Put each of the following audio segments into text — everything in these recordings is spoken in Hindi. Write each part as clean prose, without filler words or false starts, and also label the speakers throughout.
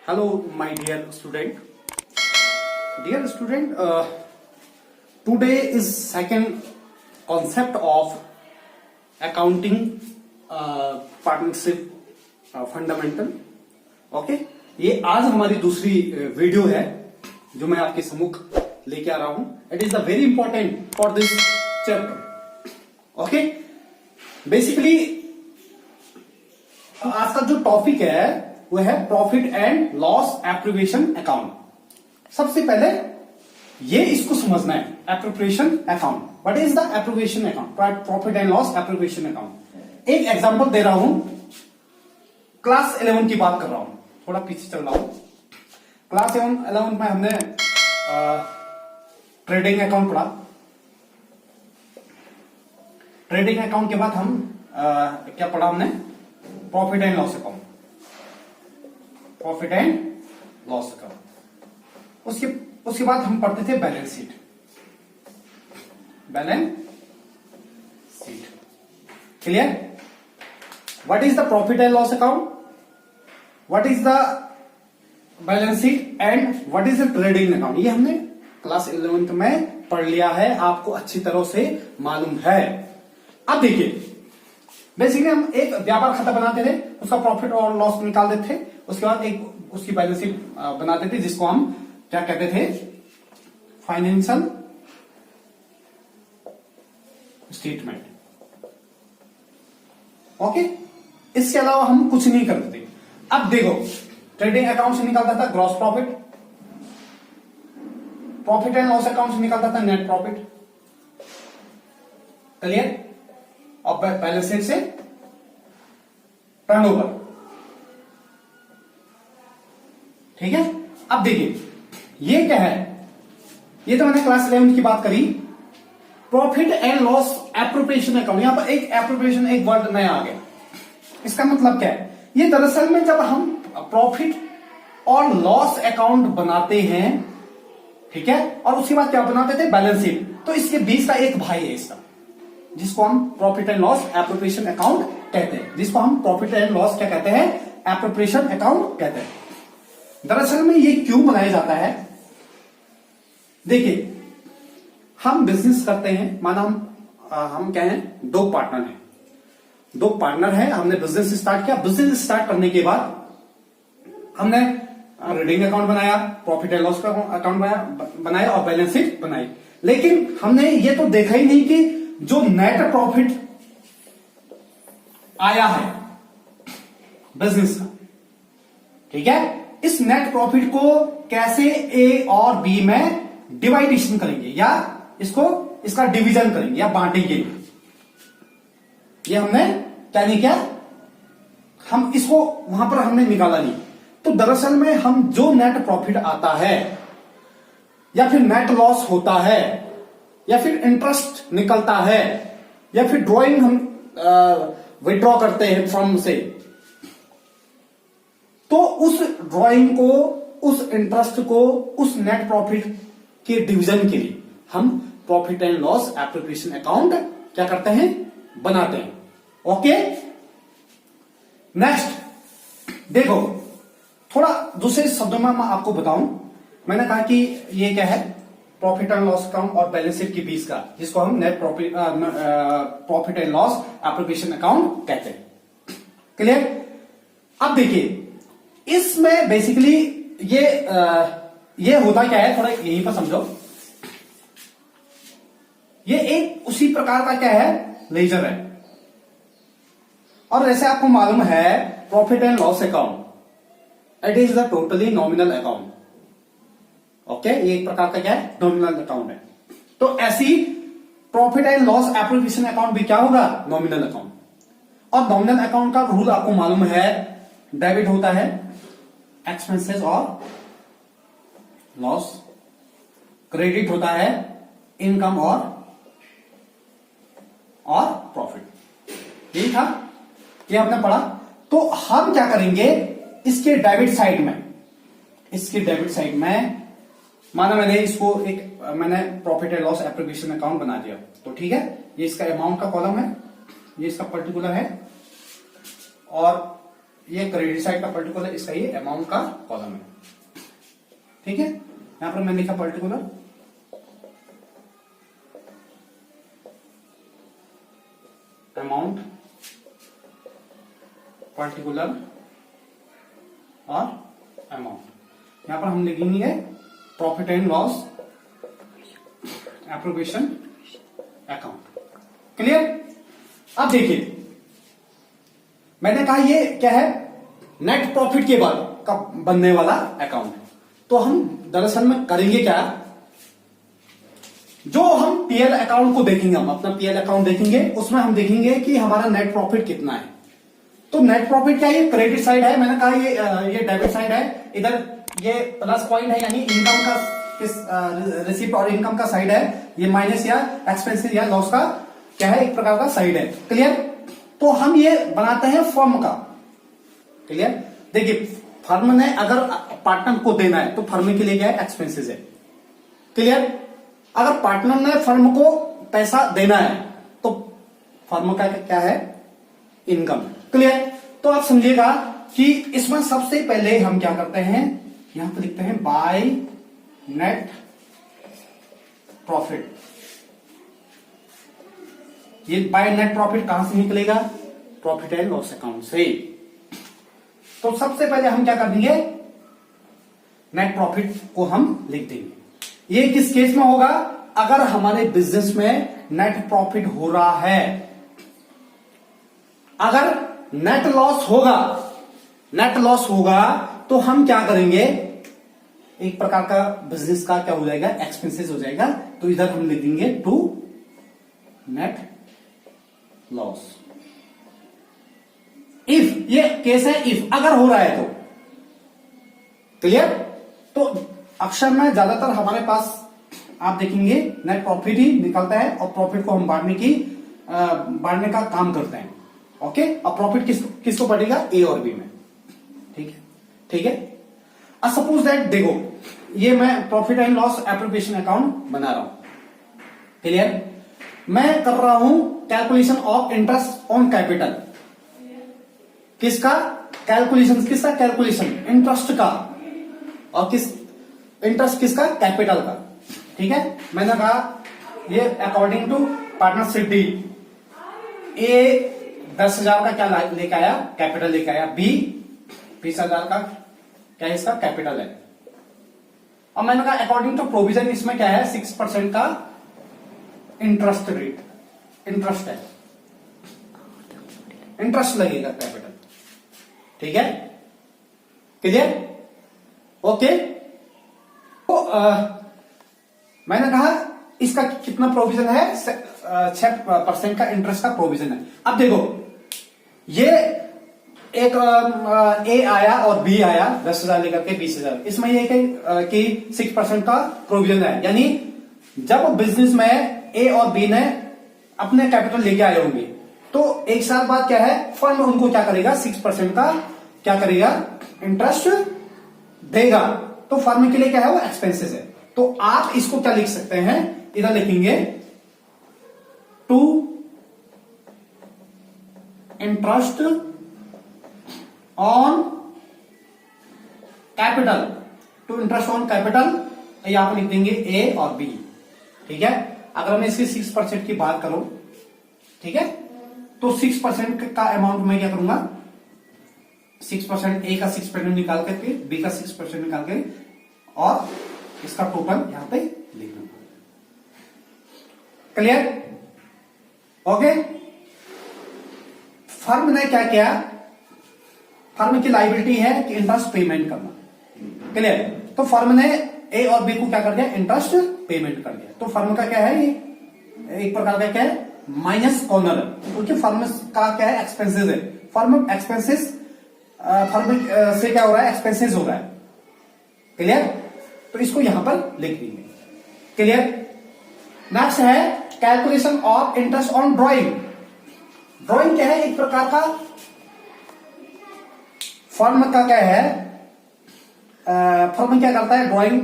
Speaker 1: Hello, my dear student. Dear student, today is second concept of accounting partnership fundamental. Okay, ये आज हमारी दूसरी वीडियो है जो मैं आपके सम्मुख लेके आ रहा हूं. It is the very important for this chapter. Okay, basically आज का जो टॉपिक है वो है profit and loss appropriation account. सबसे पहले ये इसको समझना है, appropriation account. What is the appropriation account? Profit and loss appropriation account. एक एग्जांपल दे रहा हूं, क्लास 11 की बात कर रहा हूं, थोड़ा पीछे चल रहा हूं. क्लास 11 में हमने ट्रेडिंग अकाउंट पढ़ा. ट्रेडिंग अकाउंट के बाद हम क्या पढ़ा हमने? Profit and loss account. Profit and loss account. उसके बाद हम पढ़ते थे balance sheet. Balance sheet clear? What is the profit and loss account, what is the balance sheet and what is the trading account. ये हमने क्लास 11 में पढ़ लिया है, आपको अच्छी तरह से मालूम है. अब देखिए, बेसिकली हम एक व्यापार खाता बनाते थे, उसका प्रॉफिट और लॉस निकाल देते थे. उसके बाद एक उसकी बैलेंस शीट बनाते थे जिसको हम क्या कहते थे? Financial statement. ओके, इसके अलावा हम कुछ नहीं करते थे. अब देखो, ट्रेडिंग अकाउंट से निकालता था gross profit, profit and loss account से निकालता था नेट प्रॉफिट. क्लियर? और बैलेंस शीट से टर्नओवर. ठीक है. अब देखिए, ये क्या है? ये तो मैंने क्लास 11 की बात करी. Profit and loss appropriation account. यहां पर एक एप्रोप्रिएशन, एक वर्ड नया आ गया. इसका मतलब क्या है? ये दरअसल में जब हम प्रॉफिट और लॉस अकाउंट बनाते हैं, ठीक है, और उसके बाद क्या बनाते थे? Balance sheet. तो इसके बीच का एक भाई है इसका, जिसको हम profit and loss appropriation account कहते हैं. जिसको हम प्रॉफिट एंड लॉस क्या कहते हैं? एप्रोप्रिएशन अकाउंट कहते हैं. दरअसल में ये क्यों बनाया जाता है? देखिए, हम बिजनेस करते हैं, माना हम क्या हैं? दो पार्टनर हैं. दो पार्टनर हैं, हमने बिजनेस स्टार्ट किया. बिजनेस स्टार्ट करने के बाद हमने रीडिंग अकाउंट बनाया, प्रॉफिट एंड लॉस अकाउंट बनाया और बैलेंस शीट बनाई. लेकिन हमने ये तो देखा ही नहीं कि जो नेट प्रॉफिट आया है बिजनेस का, ठीक है, इस नेट प्रॉफिट को कैसे ए और बी में डिवाइडेशन करेंगे या इसका डिवीजन करेंगे या बांटेंगे, ये हमने क्या नहीं किया. हम इसको वहां पर हमने निकाला नहीं. तो दरअसल में हम जो नेट प्रॉफिट आता है या फिर नेट लॉस होता है या फिर इंटरेस्ट निकलता है या फिर ड्रॉइंग हम विड्रॉ करते हैं फर्म से, तो उस ड्रॉइंग को, उस इंटरेस्ट को, उस नेट प्रॉफिट के डिवीजन के लिए हम profit and loss appropriation account क्या करते हैं? बनाते हैं. ओके, नेक्स्ट देखो, थोड़ा दूसरे शब्दों में मैं आपको बताऊं. मैंने कहा कि ये क्या है? प्रॉफिट एंड लॉस अकाउंट और बैलेंस शीट के बीच का, जिसको हम net profit and loss appropriation account कहते हैं. क्लियर? अब देखिए, इसमें बेसिकली ये होता क्या है, थोड़ा यहीं पर समझो. ये एक उसी प्रकार का क्या है? लेजर है. और जैसे आपको मालूम है, profit and loss account it is the totally nominal account. Okay, ये एक प्रकार का क्या है? नॉमिनल अकाउंट है. तो ऐसी profit and loss appropriation account भी क्या होगा? Nominal account. और नॉमिनल अकाउंट का रूल आपको मालूम है, डेबिट होता है एक्सपेंसेस और लॉस, क्रेडिट होता है इनकम और प्रॉफिट. यही था, ये आपने पढ़ा. तो हम क्या करेंगे? इसके डेबिट साइड में माना मैंने इसको मैंने profit and loss appropriation account बना दिया, तो ठीक है, ये इसका अमाउंट का कॉलम है, ये इसका पर्टिकुलर है, और ये क्रेडिट साइड का पर्टिकुलर, इसका ये अमाउंट का कॉलम है। ठीक है, यहां पर मैंने लिखा पर्टिकुलर अमाउंट, पर्टिकुलर और अमाउंट। यहां पर हम लिखेंगे profit and loss appropriation account. Clear? अब देखिए, मैंने कहा ये क्या है, नेट प्रॉफिट के बाद का बनने वाला अकाउंट। तो हम दरअसल में करेंगे क्या, जो हम पीएल अकाउंट को देखेंगे, हम अपना पीएल अकाउंट देखेंगे, उसमें हम देखेंगे कि हमारा नेट प्रॉफिट कितना है। तो नेट प्रॉफिट क्या है, ये क्रेडिट साइड है, मैंने कहा ये डेबिट साइड है, इधर ये प्लस पॉइंट है, यानी इनकम का रिसिप्ट और इनकम का साइड है, ये माइनस या एक्सपेंसेस या लॉस का क्या है, एक प्रकार का साइड है। क्लियर? तो हम ये बनाते हैं फर्म का। क्लियर? देखिए, फर्म ने अगर पार्टनर को देना है तो फर्म के लिए क्या है, एक्सपेंसेस है। क्लियर? अगर पार्टनर ने फर्म को पैसा देना है तो फर्म का क्या है, इनकम। क्लियर? तो आप समझिएगा कि इसमें सबसे पहले हम क्या करते हैं, यहां पर लिखते हैं बाय नेट प्रॉफिट। ये बाय नेट प्रॉफिट कहां से निकलेगा, प्रॉफिट एंड लॉस अकाउंट से। तो सबसे पहले हम क्या कर देंगे, नेट प्रॉफिट को हम लिख देंगे। ये किस केस में होगा, अगर हमारे बिजनेस में नेट प्रॉफिट हो रहा है। अगर नेट लॉस होगा तो हम क्या करेंगे, एक प्रकार का बिजनेस का क्या हो जाएगा, एक्सपेंसेस हो जाएगा। तो इधर हम लिख देंगे टू नेट लॉस। इफ, ये केस है इफ, अगर हो रहा है तो। क्लियर? तो अक्सर में ज्यादातर हमारे पास आप देखेंगे नेट प्रॉफिट ही निकलता है, और प्रॉफिट को हम बांटने का काम करते हैं। ओके, अब प्रॉफिट किसको पड़ेगा, ए और बी में। ठीक है, ठीक है। अब सपोज दैट, देखो ये मैं profit and loss appropriation account बना रहा हूं। क्लियर? मैं कर रहा हूं calculation of interest on capital. किसका कैलकुलेशन, इंटरेस्ट का, और इंटरेस्ट किसका, कैपिटल का। ठीक है, मैंने कहा ये अकॉर्डिंग टू पार्टनरशिप डील, ए 10,000 का क्या लेके आया, कैपिटल लेके आया, बी 20,000 का क्या है, इसका कैपिटल है। और मैंने कहा अकॉर्डिंग टू प्रोविजन, इसमें क्या है, 6% का इंटरेस्ट रेट, इंटरेस्ट है, इंटरेस्ट लगेगा कैपिटल। ठीक है, क्लियर? ओके। तो मैंने कहा इसका कितना प्रोविजन है, 6% का इंटरेस्ट का प्रोविजन है। अब देखो, ये एक ए आया और बी आया 10,000 लेकर के 20,000, इसमें ये कि 6% का प्रोविजन है। यानी जब बिजनेस में ए और बी ने अपने कैपिटल लेके आए होंगे, तो एक साल बाद क्या है, फर्म उनको क्या करेगा, 6% का क्या करेगा, इंटरेस्ट देगा। तो फर्म के लिए क्या है, वो एक्सपेंसेस है। तो आप इसको क्या लिख सकते हैं, इधर लिखेंगे to interest on capital, to interest on capital, यहां पर लिख देंगे ए और बी। ठीक है, अगर मैं इसकी 6% की बात करूं, ठीक है, तो 6% का अमाउंट मैं क्या करूंगा, 6% ए का 6% निकाल करके, बी का 6% निकाल के, और इसका टोटल यहां पे लिख दूंगा। क्लियर? ओके। फर्म ने क्या किया, फर्म की लायबिलिटी है कि इंटरेस्ट पेमेंट करना। क्लियर? तो फर्म ने ए और बी को क्या कर दिया, इंटरेस्ट पेमेंट कर दिया। तो फर्म का क्या है, ये एक प्रकार का क्या है, माइनस कॉर्नर है, क्योंकि फर्म का क्या है, एक्सपेंसेस है। फर्म एक्सपेंसेस, फर्म से क्या हो रहा है, एक्सपेंसेस हो रहा है। क्लियर? तो इसको यहां पर लिख देंगे। क्लियर? नेक्स्ट है calculation of interest on drawing. Drawing क्या है, एक प्रकार का फर्म का क्या है, फर्म क्या करता है, ड्रॉइंग,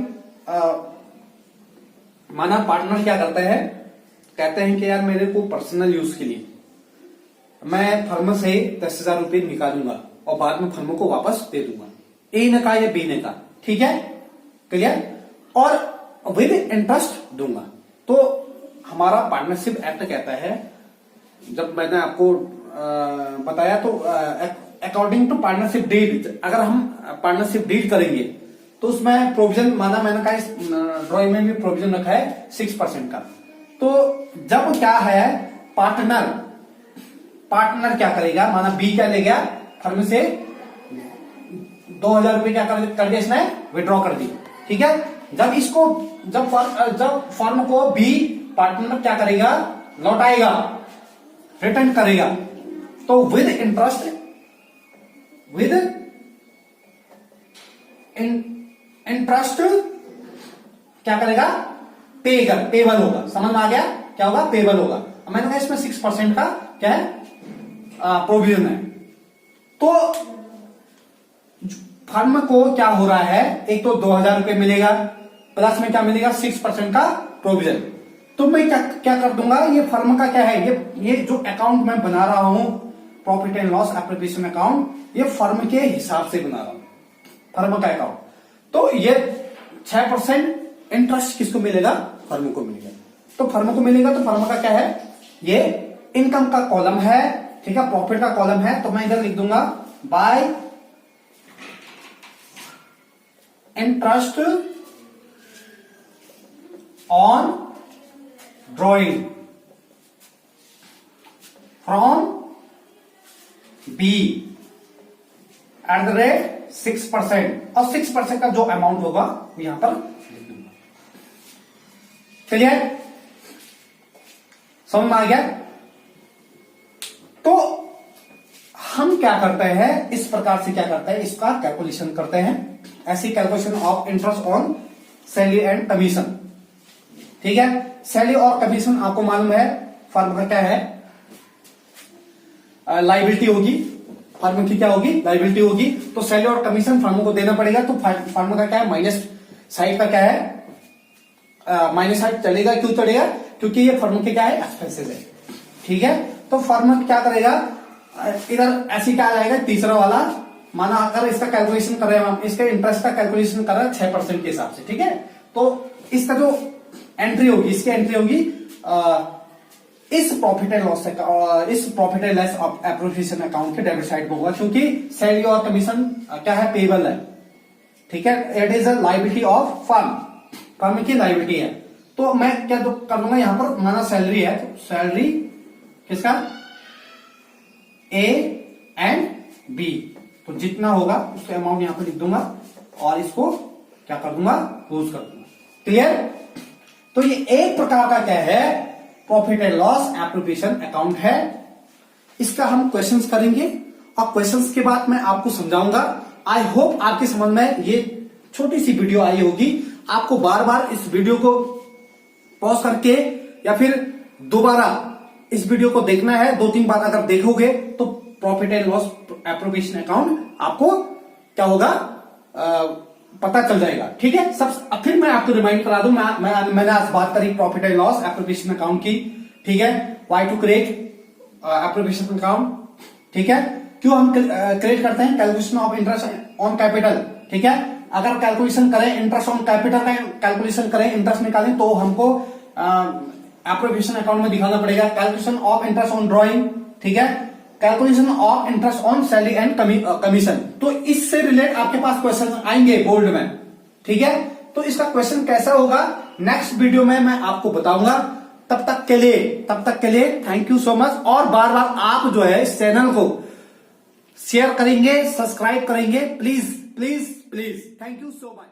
Speaker 1: माना पार्टनर क्या करते हैं, कहते हैं कि यार मेरे को पर्सनल यूज के लिए मैं फर्म से 10,000 रुपये निकालूंगा, और बाद में फर्म को वापस दे दूंगा, ए ने कहा या बी ने कहा, ठीक है, क्लियर, और विद इंटरेस्ट दूंगा। तो हमारा पार्टनरशिप एक्ट कहता है, जब मैंने आपको बताया तो अकॉर्डिंग टू पार्टनरशिप डीड, अगर हम पार्टनरशिप डीड करेंगे तो उसमें प्रोविजन माना, मैंने कहा इस ड्राइंग में भी प्रोविजन रखा है 6% का। तो जब क्या है पार्टनर क्या करेगा, माना बी क्या ले गया फर्म से 2000 रुपए क्या कर दिया इसने, विड्रॉ कर दी, ठीक है। जब फर्म को बी पार्टनर क्या करेगा, लौटाएगा, रिटर्न करेगा, तो विद इंटरेस्ट क्या करेगा, पेबल होगा, समझ में आ गया, क्या होगा, पेबल होगा। मैंने कहा इसमें 6% का क्या है प्रोविजन है। तो फर्म को क्या हो रहा है, एक तो 2000 रुपए मिलेगा, प्लस में क्या मिलेगा 6% का प्रोविजन। तो मैं क्या कर दूंगा, ये फर्म का क्या है, ये जो अकाउंट मैं बना रहा हूं profit and loss appropriation account, ये फर्म के हिसाब से बना रहा हूं, फर्म का अकाउंट। तो ये 6% इंटरेस्ट किसको मिलेगा, फर्म को मिलेगा। तो फर्म को मिलेगा, तो फर्म का क्या है, ये इनकम का कॉलम है, ठीक है, प्रॉफिट का कॉलम है। तो मैं इधर लिख दूंगा by interest on drawing from B at the rate 6%, और 6% का जो अमाउंट होगा वो यहां पर लिख दूंगा। क्लियर, समझ में आ गया। तो हम क्या करते हैं, इस प्रकार से क्या करते हैं, इसका कैलकुलेशन करते हैं, ऐसी calculation of interest on salary and commission, ठीक है। सैलरी और कमीशन आपको मालूम है फर्म का क्या है, लाइबिलिटी होगी, फर्म की क्या होगी, लाइबिलिटी होगी। तो सैलरी और कमीशन फर्म को देना पड़ेगा। तो फर्म का क्या है, माइनस साइड का क्या है, माइनस साइड चलेगा, क्यों चलेगा, क्योंकि ये फर्म के क्या है, एक्सपेंसेस है, ठीक है। तो फर्म क्या करेगा, इधर ऐसी क्या आएगा, तीसरा वाला, माना अगर इसका कैलकुलेशन कर रहे हैं हम, इसके इंटरेस्ट का कैलकुलेशन कर रहे हैं 6% के हिसाब से, ठीक है। तो इसका जो एंट्री होगी, इसकी एंट्री होगी इस profit and loss appropriation account के डेबिट साइड को होगा, क्योंकि सैलरी और कमीशन क्या है, पेबल है, ठीक है। It is a liability of firm की लाइबिलिटी है। तो मैं क्या कर दूंगा, यहां पर माना सैलरी है, तो सैलरी किसका, ए एंड बी, तो जितना होगा उसका अमाउंट यहां पर लिख दूंगा, और इसको क्या कर दूंगा, क्लोज कर दूंगा। क्लियर। तो ये एक प्रकार का क्या है, profit and loss appropriation account है। इसका हम क्वेश्चंस करेंगे, और क्वेश्चंस के बाद मैं आपको समझाऊंगा। आई होप आपकी समझ में ये छोटी सी वीडियो आई होगी। आपको बार बार इस वीडियो को पॉज करके या फिर दोबारा इस वीडियो को देखना है। 2-3 बार अगर देखोगे तो profit and loss appropriation account आपको क्या होगा, पता चल जाएगा, ठीक है। फिर मैं आपको रिमाइंड करा दूं, मैंने आज बात करी profit and loss appropriation account की, ठीक है। Why to create appropriation account, ठीक है। क्यों हम क्रिएट करते हैं, calculation of interest on capital, ठीक है। अगर कैलकुलेशन करें इंटरेस्ट ऑन कैपिटल का कैलकुलेशन करें, इंटरेस्ट निकालें, तो हमको एप्रोप्रिएशन अकाउंट में दिखाना पड़ेगा। Calculation of interest on drawing, ठीक है। Calculation of interest on salary and commission. तो इससे रिलेट आपके पास क्वेश्चन आएंगे बोर्ड में, ठीक है। तो इसका क्वेश्चन कैसा होगा नेक्स्ट वीडियो में मैं आपको बताऊंगा। तब तक के लिए थैंक यू सो मच। और बार बार आप जो है इस चैनल को शेयर करेंगे, सब्सक्राइब करेंगे, please please please. Thank you so much.